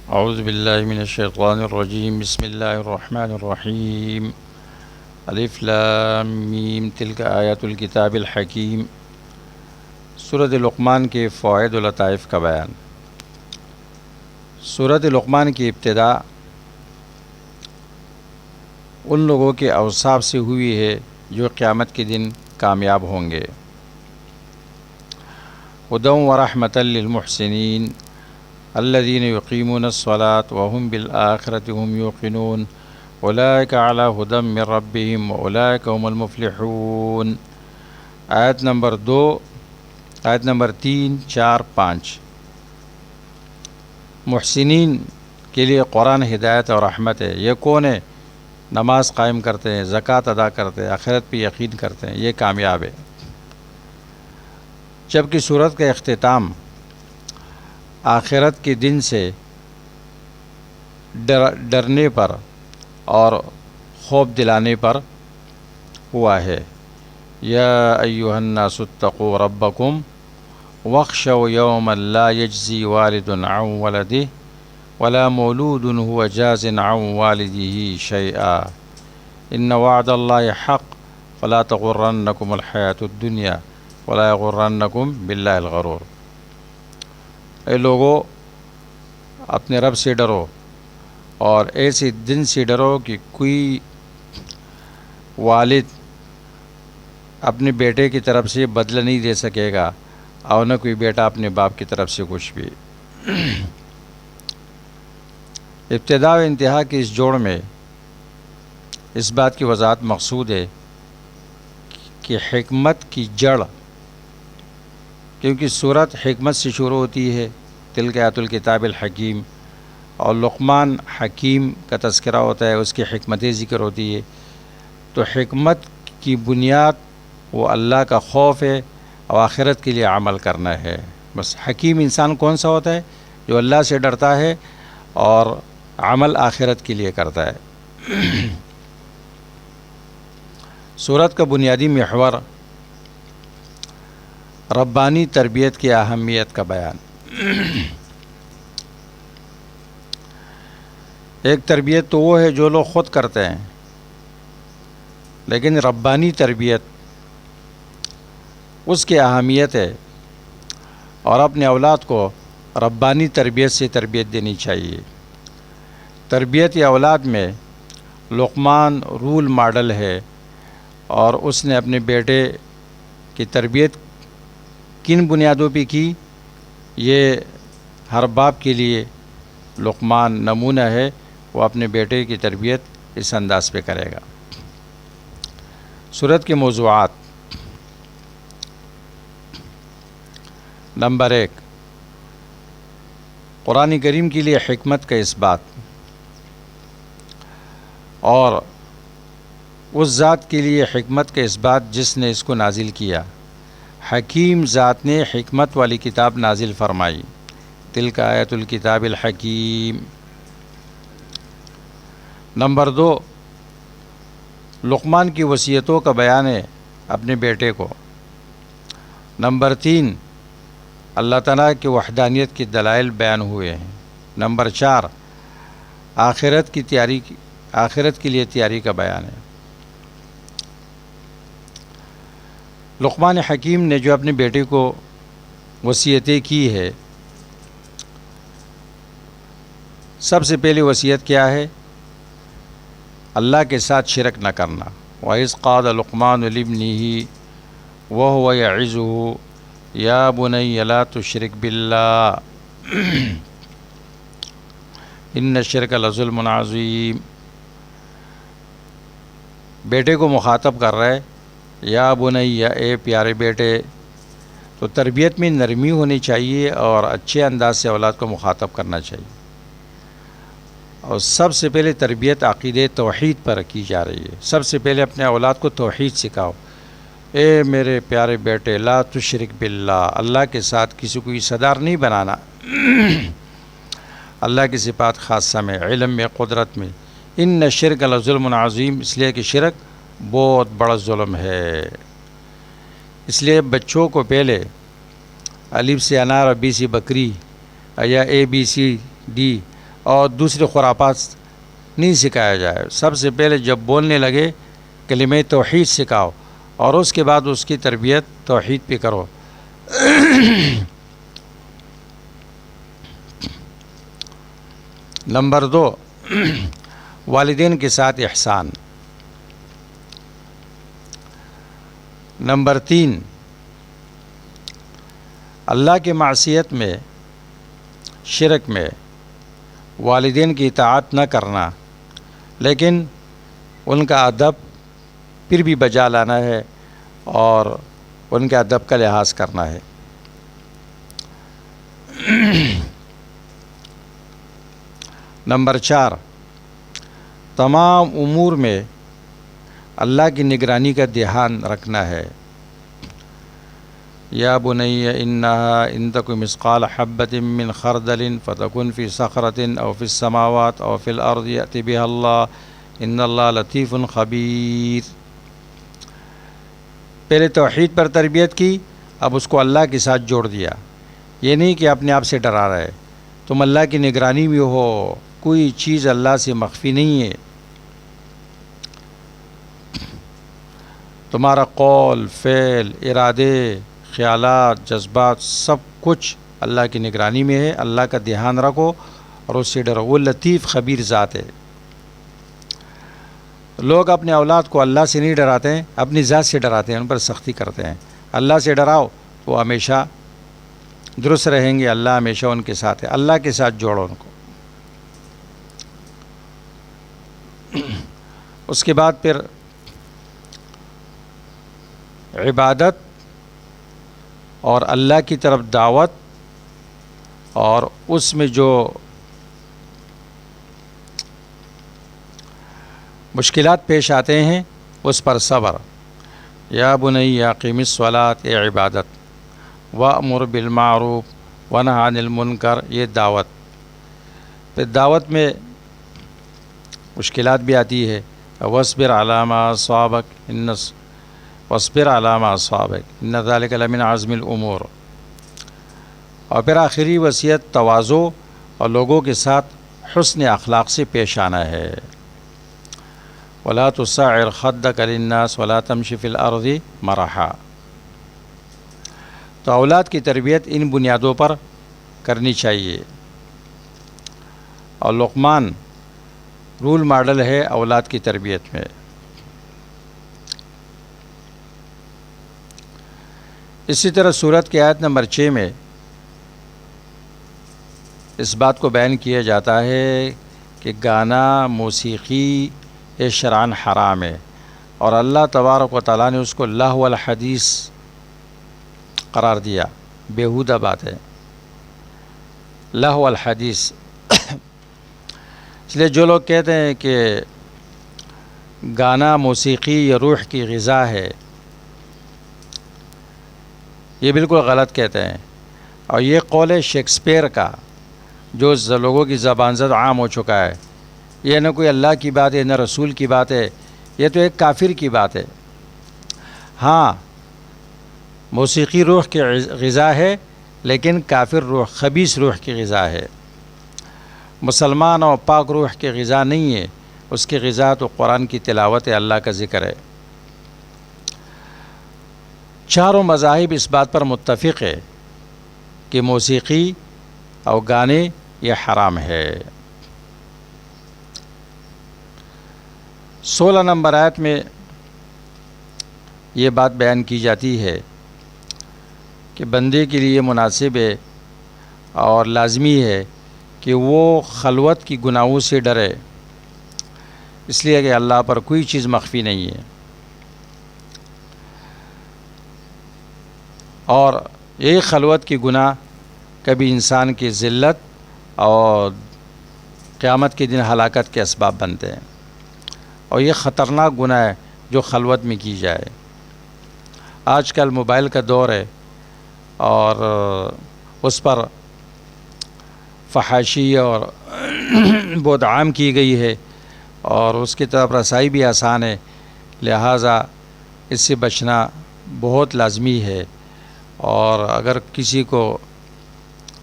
اعوذ باللہ من الشیطان الرجیم بسم اللہ الرحمن الرحیم الف لام میم تلک آیات الکتاب الحکیم۔ سورۃ لقمان کے فوائد و لطائف کا بیان۔ سورۃ لقمان کی ابتدا ان لوگوں کے اوصاف سے ہوئی ہے جو قیامت کے دن کامیاب ہوں گے۔ ہدی ورحمۃ للمحسنین الذین یقیمون الصلاۃ وهم بالآخرۃ هم یوقنون اولئک علی ھدی من ربہم واولئک هم المفلحون۔ آیت نمبر 2، آیت نمبر 3، 4، 5۔ محسنین کے لیے قرآن ہدایت اور رحمت ہے۔ یہ کون ہے؟ نماز قائم کرتے ہیں، زکوٰۃ ادا کرتے ہیں، آخرت پہ یقین کرتے ہیں، یہ کامیاب ہے۔ جبکہ سورت کا اختتام آخرت کے دن سے ڈرنے پر اور خوف دلانے پر ہوا ہے۔ یا ایھا الناس اتقوا ربکم واخشوا یوما لا یجزی والد عن ولدہ ولا مولود هو جاز عن والدہ شیئا ان وعد اللہ حق فلا تغرنکم الحیاۃ الدنیا ولا یغرنکم باللہ الغرور۔ اے لوگو، اپنے رب سے ڈرو اور ایسے دن سے ڈرو کہ کوئی والد اپنے بیٹے کی طرف سے بدلہ نہیں دے سکے گا اور نہ کوئی بیٹا اپنے باپ کی طرف سے کچھ بھی۔ ابتدا و انتہا کے اس جوڑ میں اس بات کی وضاحت مقصود ہے کہ حکمت کی جڑ، کیونکہ سورت حکمت سے شروع ہوتی ہے، تلک آیات الکتاب الحکیم، اور لقمان حکیم کا تذکرہ ہوتا ہے، اس کی حکمت ذکر ہوتی ہے۔ تو حکمت کی بنیاد وہ اللہ کا خوف ہے اور آخرت کے لیے عمل کرنا ہے۔ بس حکیم انسان کون سا ہوتا ہے؟ جو اللہ سے ڈرتا ہے اور عمل آخرت کے لیے کرتا ہے۔ سورت کا بنیادی محور ربانی تربیت کی اہمیت کا بیان۔ ایک تربیت تو وہ ہے جو لوگ خود کرتے ہیں، لیکن ربانی تربیت اس کی اہمیت ہے، اور اپنے اولاد کو ربانی تربیت سے تربیت دینی چاہیے۔ تربیت اولاد میں لقمان رول ماڈل ہے، اور اس نے اپنے بیٹے کی تربیت کن بنیادوں پہ کی، یہ ہر باپ کے لیے لقمان نمونہ ہے۔ وہ اپنے بیٹے کی تربیت اس انداز پہ کرے گا۔ سورت کے موضوعات۔ نمبر 1، قرآن کریم کے لیے حکمت کا اس بات، اور اس ذات کے لیے حکمت کا اس بات جس نے اس کو نازل کیا۔ حکیم ذات نے حکمت والی کتاب نازل فرمائی، تلک آیات الکتاب الحکیم۔ نمبر 2، لقمان کی وصیتوں کا بیان ہے اپنے بیٹے کو۔ نمبر 3، اللہ تعالیٰ کی وحدانیت کے دلائل بیان ہوئے ہیں۔ نمبر 4، آخرت کے لیے تیاری کا بیان ہے۔ لقمان حکیم نے جو اپنے بیٹے کو وصیتیں کی ہے، سب سے پہلی وصیت کیا ہے؟ اللہ کے ساتھ شرک نہ کرنا۔ وَإِذْ قَالَ لُقْمَانُ لِابْنِهِ وَهُوَ يَعِظُهُ يَا بُنَيَّ لَا تُشْرِكْ بِاللَّهِ إِنَّ الشِّرْكَ لَظُلْمٌ عَظِيمٌ۔ بیٹے کو مخاطب کر رہا ہے، یا بنیا، اے پیارے بیٹے۔ تو تربیت میں نرمی ہونی چاہیے اور اچھے انداز سے اولاد کو مخاطب کرنا چاہیے، اور سب سے پہلے تربیت عقیدہ توحید پر کی جا رہی ہے۔ سب سے پہلے اپنے اولاد کو توحید سکھاؤ۔ اے میرے پیارے بیٹے، لا تشرک باللہ، اللہ کے ساتھ کسی کو حصہ دار نہیں بنانا۔ اللہ کی صفات خاصہ میں، علم میں، قدرت میں۔ ان الشرک لظلم عظیم، اس لیے کہ شرک بہت بڑا ظلم ہے۔ اس لیے بچوں کو پہلے الف سے انار اور بی سے بکری یا اے بی سی ڈی اور دوسرے خرافات نہیں سکھایا جائے. سب سے پہلے جب بولنے لگے کلمہ توحید سکھاؤ اور اس کے بعد اس کی تربیت توحید پہ کرو. نمبر 2، والدین کے ساتھ احسان. نمبر 3، اللہ کی معصیت میں، شرک میں والدین کی اطاعت نہ کرنا، لیکن ان کا ادب پھر بھی بجا لانا ہے اور ان کے ادب کا لحاظ کرنا ہے. نمبر 4، تمام امور میں اللہ کی نگرانی کا دھیان رکھنا ہے. یا بنی انہا ان تک مثقال حبۃ من خردل فتکن فی صخرۃ او فی السماوات او فی الارض یأتی بها اللہ ان اللہ لطیف خبیر. پہلے توحید پر تربیت کی، اب اس کو اللہ کے ساتھ جوڑ دیا. یہ نہیں کہ اپنے آپ سے ڈرا رہے، تم اللہ کی نگرانی میں ہو، کوئی چیز اللہ سے مخفی نہیں ہے. تمہارا قول، فعل، ارادے، خیالات، جذبات سب کچھ اللہ کی نگرانی میں ہے. اللہ کا دھیان رکھو اور اس سے ڈرو. وہ لطیف خبیر ذات ہے. لوگ اپنے اولاد کو اللہ سے نہیں ڈراتے ہیں، اپنی ذات سے ڈراتے ہیں، ان پر سختی کرتے ہیں. اللہ سے ڈراؤ وہ ہمیشہ درست رہیں گے. اللہ ہمیشہ ان کے ساتھ ہے. اللہ کے ساتھ جوڑو ان کو. اس کے بعد پھر عبادت اور اللہ کی طرف دعوت اور اس میں جو مشکلات پیش آتے ہیں اس پر صبر. یا بنی اقیم الصلاۃ، اے عبادت، وامر بالمعروف ونہی عن المنکر، یہ دعوت. پھر دعوت میں مشکلات بھی آتی ہے. واصبر علی ما اصابک واصبر علی ما اصابک ان ذلک لمن عزم الامور. اور پھر آخری وصیت تواضع اور لوگوں کے ساتھ حسن اخلاق سے پیش آنا ہے. ولا تصعر خدک للناس ولا تمشی فی الارض مرحا. تو اولاد کی تربیت ان بنیادوں پر کرنی چاہیے. اور لقمان رول ماڈل ہے اولاد کی تربیت میں. اسی طرح سورت کی آیت نمبر 6 میں اس بات کو بیان کیا جاتا ہے کہ گانا، موسیقی یہ شرعاً حرام ہے، اور اللہ تبارک و تعالیٰ نے اس کو لہو الحدیث قرار دیا. بیہودہ بات ہے لہو الحدیث. اس لیے جو لوگ کہتے ہیں کہ گانا، موسیقی یہ روح کی غذا ہے، یہ بالکل غلط کہتے ہیں. اور یہ قول ہے شیکسپیئر کا جو لوگوں کی زبان زد عام ہو چکا ہے. یہ نہ کوئی اللہ کی بات ہے نہ رسول کی بات ہے، یہ تو ایک کافر کی بات ہے. ہاں موسیقی روح کی غذا ہے، لیکن کافر روح، خبیث روح کی غذا ہے. مسلمان اور پاک روح کی غذا نہیں ہے. اس کی غذا تو قرآن کی تلاوت ہے، اللہ کا ذکر ہے. چاروں مذاہب اس بات پر متفق ہے کہ موسیقی اور گانے یہ حرام ہے. 16 نمبر آیت میں یہ بات بیان کی جاتی ہے کہ بندے کے لیے مناسب ہے اور لازمی ہے کہ وہ خلوت کی گناہوں سے ڈرے، اس لیے کہ اللہ پر کوئی چیز مخفی نہیں ہے. اور یہی خلوت کی گناہ کبھی انسان کی ذلت اور قیامت کے دن ہلاکت کے اسباب بنتے ہیں. اور یہ خطرناک گناہ ہے جو خلوت میں کی جائے. آج کل موبائل کا دور ہے اور اس پر فحاشی اور بہت عام کی گئی ہے اور اس کی طرف رسائی بھی آسان ہے. لہٰذا اس سے بچنا بہت لازمی ہے. اور اگر کسی کو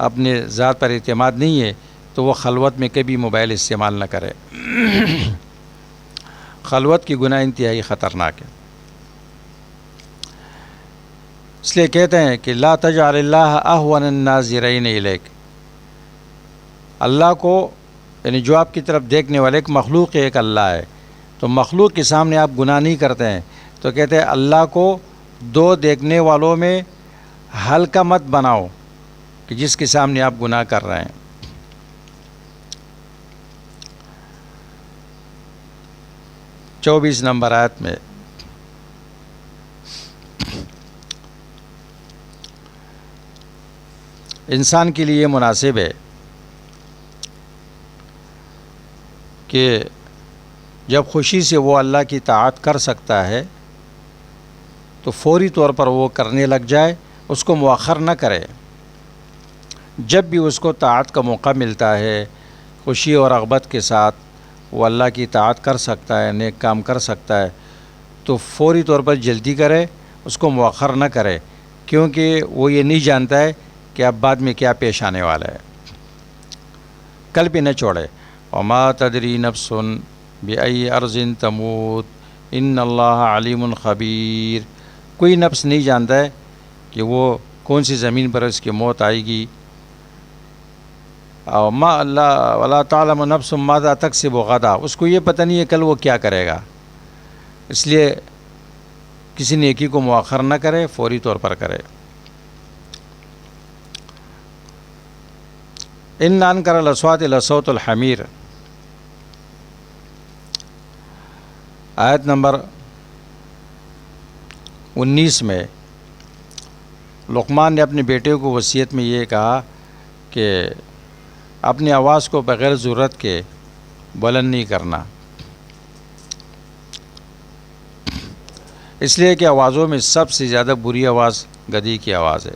اپنے ذات پر اعتماد نہیں ہے تو وہ خلوت میں کبھی موبائل استعمال نہ کرے۔ خلوت کی گناہ انتہائی خطرناک ہے، اس لیے کہتے ہیں کہ لا تجعل اللہ اہون الناظرین الیک، اللہ کو یعنی جو آپ کی طرف دیکھنے والے ایک مخلوق ہے، ایک اللہ ہے، تو مخلوق کے سامنے آپ گناہ نہیں کرتے ہیں، تو کہتے ہیں اللہ کو دو دیکھنے والوں میں ہلکا مت بناؤ کہ جس کے سامنے آپ گناہ کر رہے ہیں۔ 24 نمبر آیت میں انسان کے لیے مناسب ہے کہ جب خوشی سے وہ اللہ کی طاعت کر سکتا ہے تو فوری طور پر وہ کرنے لگ جائے، اس کو مؤخر نہ کرے۔ جب بھی اس کو طاعت کا موقع ملتا ہے، خوشی اور رغبت کے ساتھ وہ اللہ کی طاعت کر سکتا ہے، نیک کام کر سکتا ہے، تو فوری طور پر جلدی کرے، اس کو مؤخر نہ کرے، کیونکہ وہ یہ نہیں جانتا ہے کہ اب بعد میں کیا پیش آنے والا ہے۔ کل بھی نہ چھوڑے۔ وما تدری نفس بأی ارض تموت ان اللہ علیم خبیر، کوئی نفس نہیں جانتا ہے کہ وہ کون سی زمین پر اس کی موت آئے گی۔ اور ما اللہ ولا تعلم نفس ماذا تکسب غدا، اس کو یہ پتہ نہیں ہے کل وہ کیا کرے گا، اس لیے کسی نیکی کو مؤخر نہ کرے، فوری طور پر کرے۔ ان انکر الاصوات لصوت الحمیر، آیت نمبر 19 میں لقمان نے اپنے بیٹے کو وصیت میں یہ کہا کہ اپنی آواز کو بغیر ضرورت کے بلند نہیں کرنا، اس لیے کہ آوازوں میں سب سے زیادہ بری آواز گدھی کی آواز ہے۔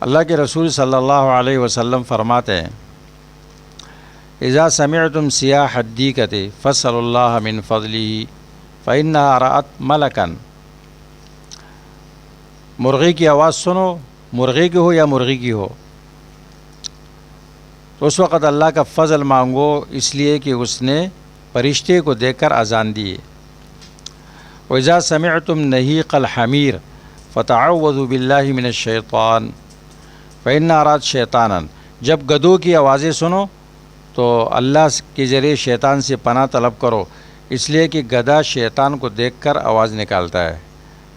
اللہ کے رسول صلی اللہ علیہ وسلم فرماتے ہیں اذا سمعتم صیاح الدیکۃ فاسألوا اللہ من فضلہ فإنہا رأت ملکا، مرغی کی آواز سنو، مرغی کی ہو یا مرغی کی ہو، تو اس وقت اللہ کا فضل مانگو، اس لیے کہ اس نے فرشتے کو دیکھ کر اذان دی۔ وإذا سمعتم نہیق الحمیر فتعوذوا باللہ من الشیطان فإنہا رأت شیطانا، جب گدھوں کی آوازیں سنو تو اللہ کے ذریعے شیطان سے پناہ طلب کرو، اس لیے کہ گدھا شیطان کو دیکھ کر آواز نکالتا ہے۔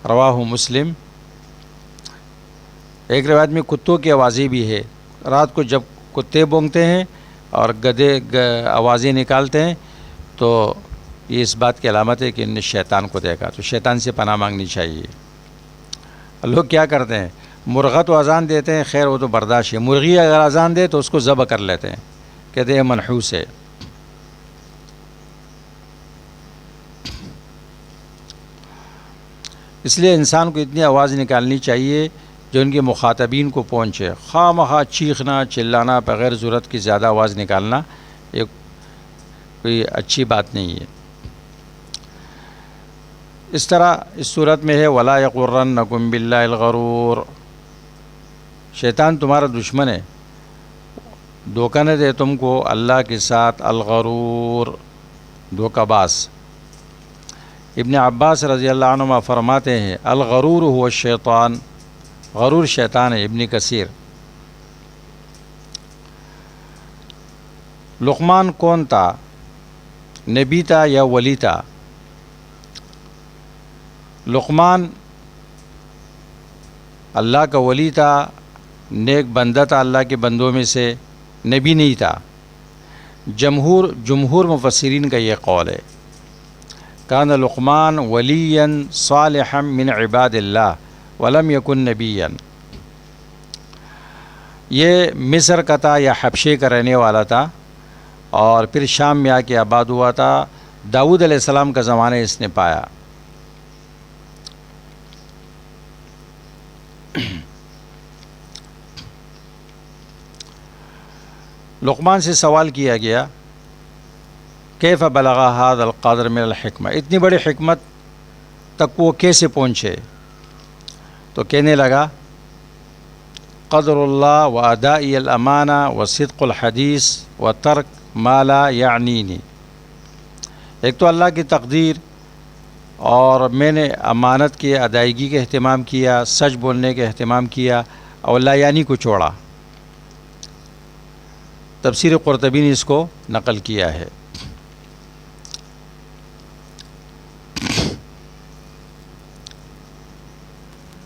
رواہ مسلم۔ ایک روایت میں کتوں کی آوازیں بھی ہے، رات کو جب کتے بونگتے ہیں اور گدھے آوازیں نکالتے ہیں تو یہ اس بات کی علامت ہے کہ انہیں شیطان کو دیکھا، تو شیطان سے پناہ مانگنی چاہیے۔ لوگ کیا کرتے ہیں، مرغہ تو اذان دیتے ہیں، خیر وہ تو برداشت ہے، مرغی اگر اذان دے تو اس کو ذبح کر لیتے ہیں، کہتے ہیں منحوس ہے۔ اس لیے انسان کو اتنی آواز نکالنی چاہیے جو ان کے مخاطبین کو پہنچے۔ خواہ مخواہ چیخنا چلانا بغیر ضرورت کی زیادہ آواز نکالنا یہ کوئی اچھی بات نہیں ہے۔ اس طرح اس صورت میں ہے وَلَا يَغُرَّنَّكُمْ بِاللَّهِ الْغَرُورُ، شیطان تمہارا دشمن ہے، دھوکہ نہ دے تم کو اللہ کے ساتھ، الغرور دھوکہ باز۔ ابن عباس رضی اللہ عنہما فرماتے ہیں الغرور هو الشیطان، غرور شیطان ہے۔ ابن کثیر۔ لقمان کون تھا، نبی تھا یا ولی تھا؟ لقمان اللہ کا ولی تھا، نیک بندہ تھا اللہ کے بندوں میں سے، نبی نہیں تھا۔ جمہور مفسرین کا یہ قول ہے کان لقمان ولیا صالحا من عباد اللہ ولم یکن نبیا، یہ مصر کا تھا یا حبشے کا رہنے والا تھا اور پھر شام میں آ کے آباد ہوا تھا، داؤد علیہ السلام کا زمانہ اس نے پایا۔ لقمان سے سوال کیا گیا کیف بلغ ھذا القدر من الحکمہ، اتنی بڑی حکمت تک وہ کیسے پہنچے؟ تو کہنے لگا قدر اللہ و ادائی الامانہ و صدق الحدیث و ترک ما لا یعنینی. ایک تو اللہ کی تقدیر، اور میں نے امانت کی ادائیگی کا اہتمام کیا، سچ بولنے کا اہتمام کیا، اور لا یعنی کو چھوڑا. تفسیر قرطبی نے اس کو نقل کیا ہے.